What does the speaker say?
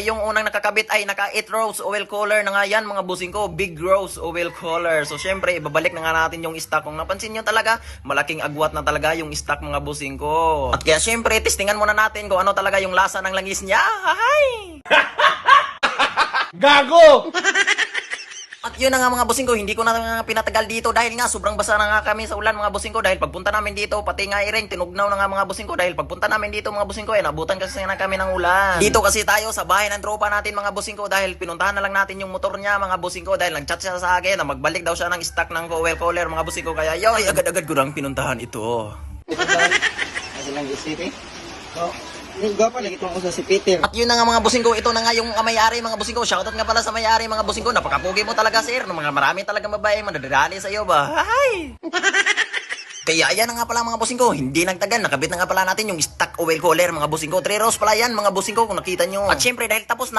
Yung unang nakakabit ay naka 8 rose oil color na nga yan mga bossing ko, big rose oil color. So syempre, ibabalik na nga natin yung stock. Kung napansin nyo talaga, malaking agwat na talaga yung stock mga bossing ko. At kaya syempre, testingan muna natin kung ano talaga yung lasa ng langis niya. Hahay! Gago! At yun na nga mga bossing ko, hindi ko na nga pinatagal dito dahil nga sobrang basa na nga kami sa ulan mga bossing ko. Dahil pagpunta namin dito, pati nga iring, tinugnaw na nga mga bossing ko. Dahil pagpunta namin dito mga bossing ko, nabutan kasi na kami ng ulan. Dito kasi tayo sa bahay ng tropa natin mga bossing ko. Dahil pinuntahan na lang natin yung motor niya mga bossing ko. Dahil nag-chat siya sa akin na magbalik daw siya ng stock ng oil cooler mga bossing ko. Kaya yoy, agad-agad ko lang pinuntahan ito. Kasi lang isip eh. So, gwapo lagi ko sa si Peter. At yun na nga mga bossing ko, ito na nga yung may-ari mga bossing ko. Shoutout nga pala sa may-ari mga bossing ko. Napakapugi mo talaga sir. Mga marami talaga babae madadali sa iyo ba? Hi! Kaya ayan na nga pala mga bossing ko, hindi nagtagal, nakabit na nga pala natin yung stock oil cooler mga bossing ko. 3 rows pala yan mga bossing ko kung nakita nyo. At syempre dahil tapos na